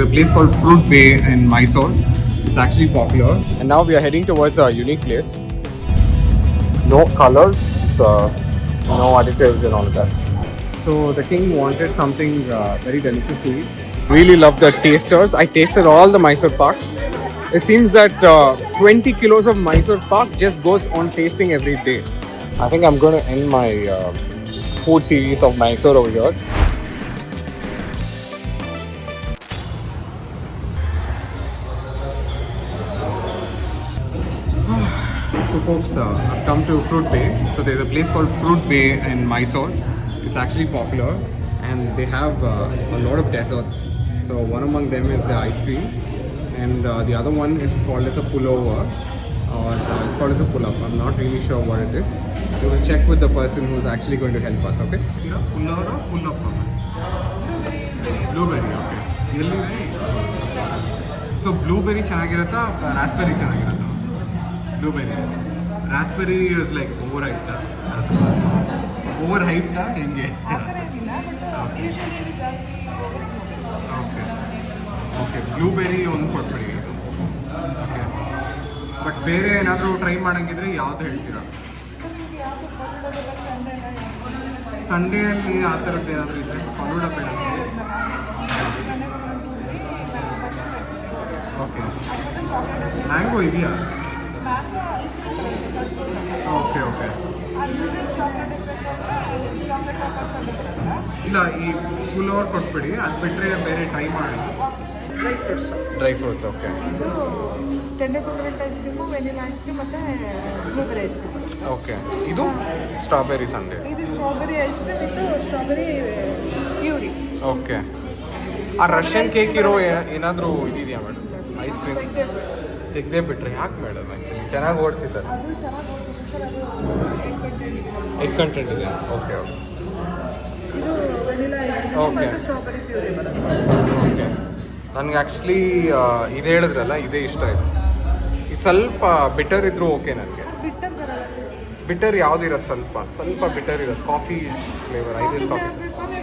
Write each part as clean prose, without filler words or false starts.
a place called FRUITBAE in Mysore. It's actually popular. And now we are heading towards a unique place. No colors, no additives and all of that. So the king wanted something very delicious to eat. Really love the tasters. I tasted all the Mysore Paks. It seems that 20 kilos of Mysore Pak just goes on tasting every day. I think I'm going to end my food series of Mysore over here. So folks, I've come to FRUITBAE. So there's a place called FRUITBAE in Mysore. It's actually popular and they have a lot of desserts. So one among them is the ice cream and the other one is called as a pullover or it's called as a pull-up. I'm not really sure what it is. We will check with the person who's actually going to help us, okay? Pullover or pull-up? Blueberry, okay. So blueberry ಚೆನ್ನಾಗಿರುತ್ತಾ raspberry ಚೆನ್ನಾಗಿರುತ್ತಾ? Blueberry. Raspberry is like overhyped. Overhyped ಹೆಂಗೆ? Okay. Okay. Blueberry ಒಂದು ಕೊಟ್ಬಿಡಿ. Okay. But ಬೇರೆ ಏನಾದರೂ try ಮಾಡಂಗಿದ್ರೆ ಯಾವ್ದು ಹೇಳ್ತೀರಾ? ಸಂಡೇಯಲ್ಲಿ ಆ ಥರದ್ದು ಏನಾದರೂ ಇದ್ರೆ ಫಲೂಡ ಬೇಡ. ಓಕೆ. ಮ್ಯಾಂಗೋ ಇದೆಯಾ? Okay okay. ಇಲ್ಲ ಈ ಫುಲ್ ಓವರ್ ಕೊಟ್ಬಿಡಿ, ಅದು ಬಿಟ್ಟರೆ ಬೇರೆ ಟ್ರೈ ಮಾಡಿ. Dry fruits okay. Tender coconut ice cream, vanilla ice cream ಮತ್ತು ಬ್ಲೂಬೆರಿ ಐಸ್ ಕ್ರೀಮ್. ಓಕೆ. ಇದು ಸ್ಟ್ರಾಬೆರಿ ಸಂಡೇ. ಇದು strawberry ice cream with strawberry puree. Okay. ಆ ರಷ್ಯನ್ ಕೇಕ್ ಇರೋ ಏನಾದರೂ ಇದೆಯಾ ಮೇಡಮ್? ಐಸ್ ಕ್ರೀಮ್ ತೆಗ್ದೇ ಬಿಟ್ರೆ ಯಾಕೆ ಮೇಡಮ್? ಆ್ಯಕ್ಚುಲಿ ಚೆನ್ನಾಗಿ ಓಡ್ತಿದ್ದಾರೆ. ಎಗ್ ಕಂಟೆಂಟ್ ಇದೆ. Okay okay. ಇದು ವೆನಿಲಾ ಐಸ್ ಕ್ರೀಮ್ ಮತ್ತು ಸ್ಟ್ರಾಬೆರಿ ಪ್ಯೂರಿ ಬರುತ್ತೆ. ಓಕೆ. ನನಗೆ ಆ್ಯಕ್ಚುಲಿ ಇದು ಹೇಳಿದ್ರಲ್ಲ ಇದೇ ಇಷ್ಟ ಆಯಿತು. ಇದು ಸ್ವಲ್ಪ ಬಿಟರ್ ಇದ್ದರೂ ಓಕೆ ನನಗೆ. ಬಿಟ್ಟರ್ ಬರಲ್ಲ ಸರ್. ಬಿಟರ್ ಯಾವ್ದು ಇರೋದು? ಸ್ವಲ್ಪ ಬಿಟರ್ ಇರೋದು. Coffee flavour. ಐದು ಕಾಫಿ.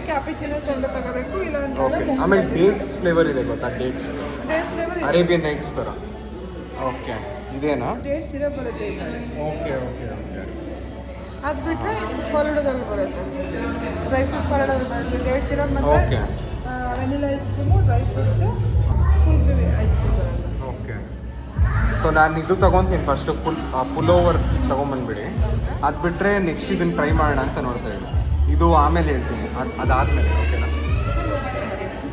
ಕ್ಯಾಪಿಚಿನೋ ಸೊಂಡ ತಗೋಬೇಕು. ಇಲ್ಲ ಓಕೆ. ಆಮೇಲೆ ಡೇಟ್ಸ್ ಫ್ಲೇವರ್ ಇದೆ ಗೊತ್ತಾ? ಡೇಟ್ಸ್ ಅರೇಬಿಯನ್ ನೈಟ್ಸ್ ಥರ. ಓಕೆ. ಇದೇನಾ? ಡೇಟ್ ಸಿರಪ್ ಬರುತ್ತೆ ಇಲ್ಲ. Okay okay okay. ಅದು ಬಿಟ್ಟರೆ ಫಲೂಡದಲ್ಲಿ ಬರುತ್ತೆ. ಡ್ರೈ ಫ್ರೂಟ್ ಫಲೂಡದಲ್ಲಿ ಬರುತ್ತೆ. ಡೇಟ್ ಸಿರಪ್ ಮತ್ತು okay. Vanilla ice cream, dry fruits, full flavour ice cream ಬರುತ್ತೆ. ಓಕೆ. ಸೊ ನಾನು ಇದು ತೊಗೊತೀನಿ ಫಸ್ಟು. ಪುಲ್ ಓವರ್ ತೊಗೊಂಬಂದ್ಬಿಡಿ. ಅದು ಬಿಟ್ಟರೆ ನೆಕ್ಸ್ಟ್ ಇದನ್ನು ಟ್ರೈ ಮಾಡೋಣ ಅಂತ ನೋಡ್ತಾ ಇದ್ದೀನಿ. ಇದು ಆಮೇಲೆ ಹೇಳ್ತೀನಿ, ಅದಾದಮೇಲೆ. ಓಕೆನಾ?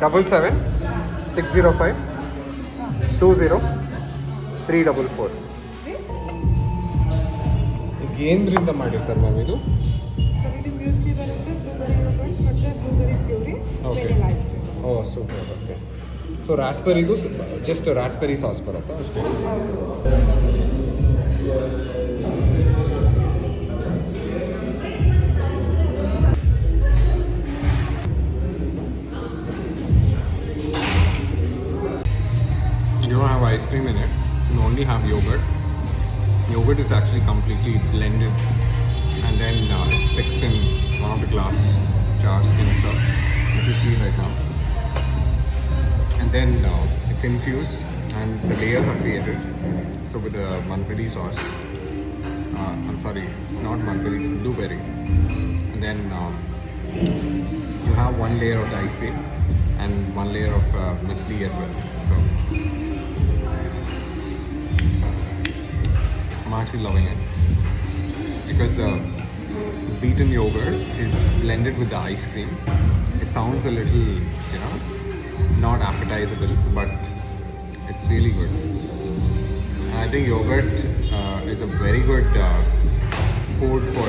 77-605-20-344. ಈಗ ಏನರಿಂದ ಮಾಡಿರ್ತಾರೆ ಮ್ಯಾಮ್ ಇದು? ಸರ್ ಇದು ಮ್ಯೂಸ್ಲಿ ಬರುತ್ತೆ, ಬ್ಲೂಬೆರಿ ಯೋಗರ್ಟ್ ಮತ್ತು blueberry puree, vanilla ice cream. Oh super. Okay. So ರಾಸ್ಬೆರಿದು ಜಸ್ಟ್ ರಾಸ್ಬೆರಿ ಸಾಸ್ ಬರುತ್ತಾ ಅಷ್ಟೇ? You don't have ice cream in it. You only have yogurt. Yogurt is actually completely blended and then it's fixed in one of the glass jars kind of stuff, which you see right now. And then it's infused and the layers are created. So with the mulberry sauce, I'm sorry, it's not mulberry, it's blueberry. And then you have one layer of the ice cream and one layer of muesli as well. So I'm actually loving it because the beaten yogurt is blended with the ice cream. It sounds a little, not appetizable, but it's really good. And I think yogurt is a very good food for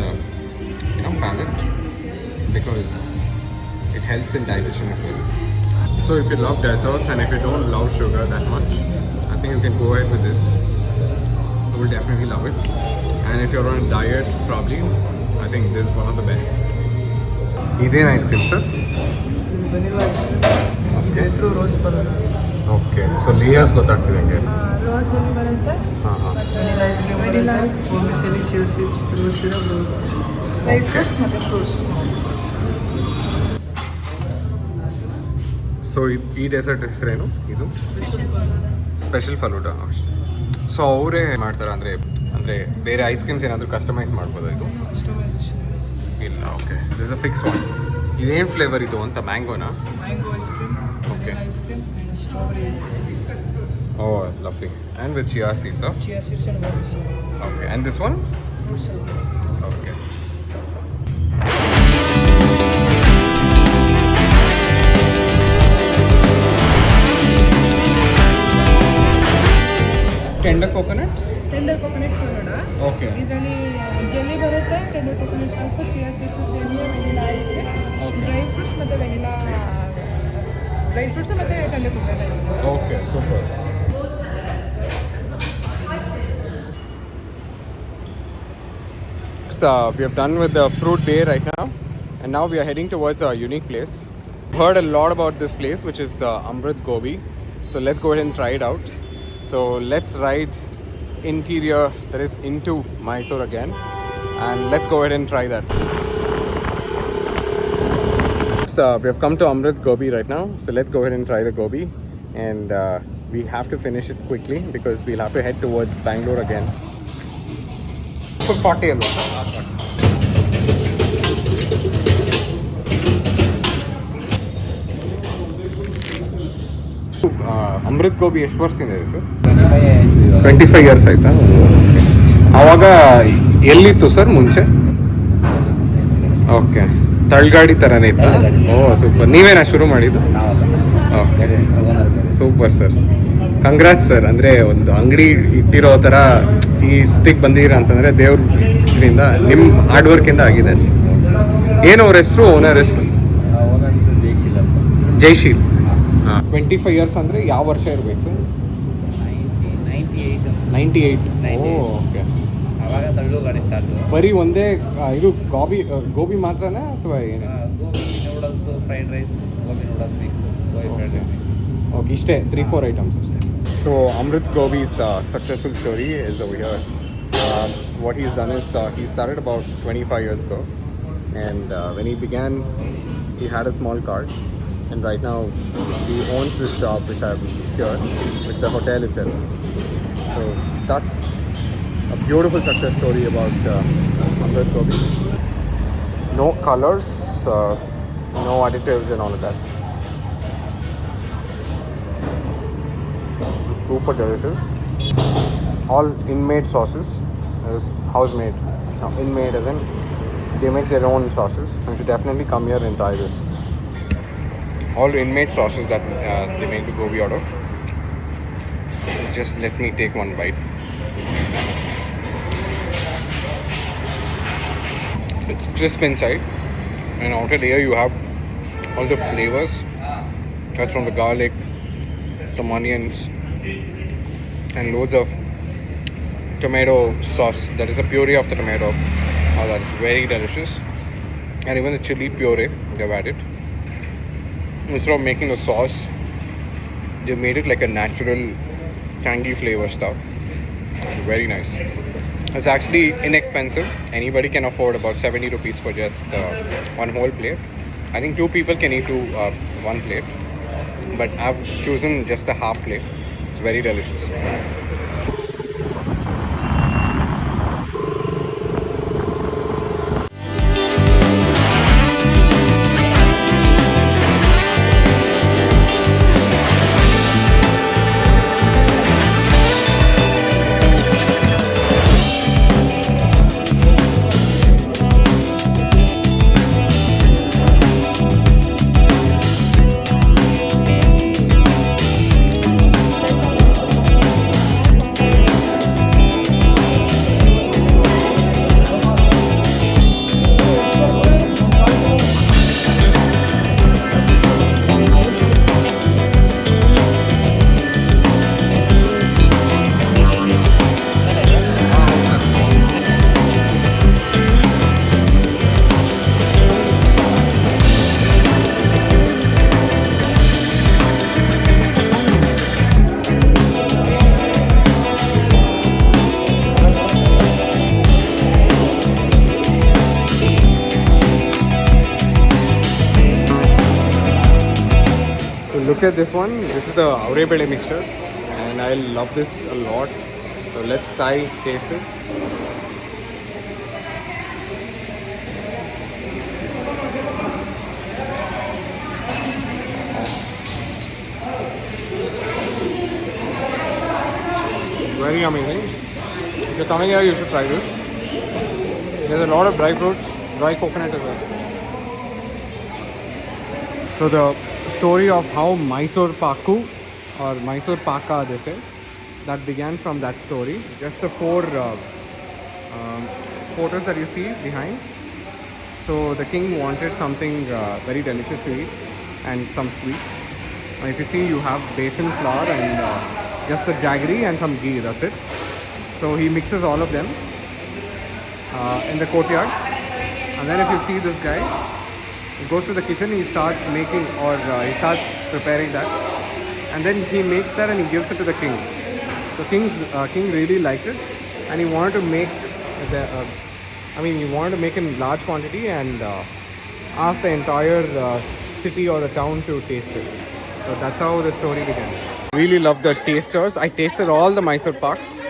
the palate because it helps in digestion as well. So if you love desserts and if you don't love sugar that much, I think you can go ahead with this. You will definitely love it. And if you're on a diet, probably, I think this is one of the best. Indian ice cream, sir? Vanilla ice cream. Okay. ಹೆಸರು rose falooda. Okay. So layers ಗೊತ್ತಾಗ್ತಿದೆ ನನಗೆ. ರೋಸಲ್ಲಿ ಬರುತ್ತೆ. Vanilla ice cream vanilla ice cream jelly chia seeds rose syrup dry fruits ಮತ್ತು fruits. So ಈ dessert ಹೆಸರೇನು ಇದು? Special ಫಲೂಡಾ. So ಅವರೇ ಮಾಡ್ತಾರೆ ಅಂದರೆ ಬೇರೆ ಐಸ್ ಕ್ರೀಮ್ಸ್ ಏನಾದರೂ ಕಸ್ಟಮೈಸ್ ಮಾಡ್ಬೋದಾ ಇದು? ಇಲ್ಲ. Okay, this a fix one. ಇದೇನು ಫ್ಲೇವರ್ ಇದು ಅಂತ? ಮ್ಯಾಂಗೋನಾ? Okay. Oh, lovely. And with chia seeds. Okay, and this one? Okay. Tender coconut falooda. Okay. ಇದರಲ್ಲಿ ಜೆಲ್ಲಿ ಬರುತ್ತೆ, ಟೆಂಡರ್ ಕೋಕೋನಟ್ ಹಾಕು, ಚಿಯಾ ಸೀಡ್ಸ್, ಸೇಮಿಯಾ, vanilla ice cream, dry fruits ಮತ್ತು vanilla dry fruits ಮತ್ತು tender coconut ice cream. Okay, super. So we have done with the FRUITBAE right now, and now we are heading towards a unique place. Heard a lot about this place, which is the Amrit Gobi. So let's go ahead and try it out. So let's ride interior, that is into Mysore again, and let's go ahead and try that. So we have come to Amrit Gobi right now. So let's go ahead and try the gobi, and we have to finish it quickly because we'll have to head towards Bangalore again. For 40 alone. Amrit gobi ಎಷ್ಟು ವರ್ಷದಿಂದ ಇದೆ sir? 25 years ಆಯ್ತಾ? ಆವಾಗ ಎಲ್ಲಿತ್ತು sir ಮುಂಚೆ? Okay, ತಳ್ಗಾಡಿ ಥರನೇ ಇತ್ತಾ? ಓ super. ನೀವೇನಾ ಶುರು ಮಾಡಿದ್ದು? Okay, super sir. Congrats sir. ಅಂದರೆ ಒಂದು ಅಂಗಡಿ ಇಟ್ಟಿರೋ ಥರ ಈ ಸ್ಥಿತಿಗೆ ಬಂದಿದ್ದೀರಾ ಅಂತಂದರೆ ದೇವ್ರಿಂದ ನಿಮ್ಮ ಹಾರ್ಡ್ ವರ್ಕಿಂದ ಆಗಿದೆ ಅಷ್ಟೇ. ಏನು ಅವ್ರ ಹೆಸರು, ಓನರ್ ಹೆಸರು? ಜೈಶೀಲ್. ಹಾಂ, 25 ಇಯರ್ಸ್ ಅಂದರೆ ಯಾವ ವರ್ಷ ಇರಬೇಕು ಸರ್? 98. ಓ ಓಕೆ. ಅವಾಗ ತಳ್ಳು ಗಾಡಿ ಸ್ಟಾರ್ಟ್. ಬರೀ ಒಂದೇ ಇದು ಗೋಬಿ ಮಾತ್ರನಾ ಅಥವಾ ಏನು? Gobi noodles, fried rice, gobi noodles mix, gobi fried rice mix. Okay, ಇಷ್ಟೇ 3-4 ಐಟಮ್ಸ್ ಅಷ್ಟೇ. So Amrit Gobi's successful story is over here. What he's done is he started about 25 years ago, and when he began, he had a small cart, and right now he owns this shop which I'm here with the hotel itself. So that's a beautiful success story about Amrit Gobi. No colors, no additives and all of that. Super delicious. All in-made sauces. Is house-made. Now, in-made as in they make their own sauces. You should definitely come here and try this. All in-made sauces that they make the gobi out of. Just let me take one bite. It's crisp inside, and outer layer you have all the flavors. That's from the garlic, some onions, and loads of tomato sauce. That is the puree of the tomato. Oh, that's very delicious. And even the chili puree they've added. Instead of making the sauce, they made it like a natural tangy flavor stuff. Very nice. It's actually inexpensive. Anybody can afford about 70 rupees for just one whole plate. I think 2 people can eat one plate, but I've chosen just a half plate. It's very delicious. look at this one. This is the FRUITBAE mixture, and I love this a lot. So let's try taste this. Very amazing. If you're coming here, you should try this. There's a lot of dry fruits, dry coconut as well. So the story of how Mysore Paku or Mysore Paka, they say, that began from that story. Just the four photos that you see behind. So the king wanted something very delicious to eat and some sweet. Now if you see, you have besan flour and just the jaggery and some ghee, that's it. So he mixes all of them in the courtyard. And then if you see this guy, he goes to the kitchen, he starts making or he starts preparing that. And then he makes that and he gives it to the king. The king really liked it, and he wanted to make he wanted to make in large quantity and ask the entire city or the town to taste it. So that's how the story began. Really love the tasters. I tasted all the Mysore Paks.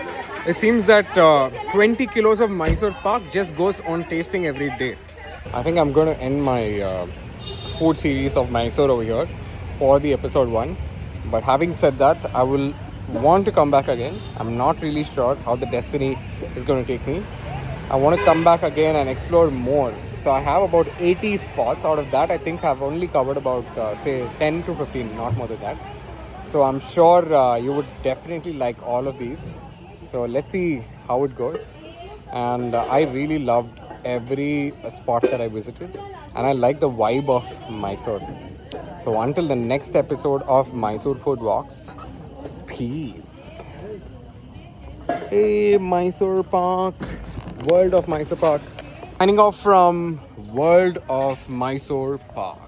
It seems that 20 kilos of Mysore Pak just goes on tasting every day. I think I'm going to end my food series of Mysore over here for the episode 1. But having said that, I will want to come back again. I'm not really sure how the destiny is going to take me. I want to come back again and explore more. So I have about 80 spots. Out of that, I think I've only covered about say 10 to 15, not more than that. So I'm sure you would definitely like all of these. So let's see how it goes. And I really loved every spot that I visited, and I like the vibe of Mysore. So until the next episode of Mysore Food Walks, peace. Hey, Mysore Pak, World of Mysore Pak. Signing off from World of Mysore Pak.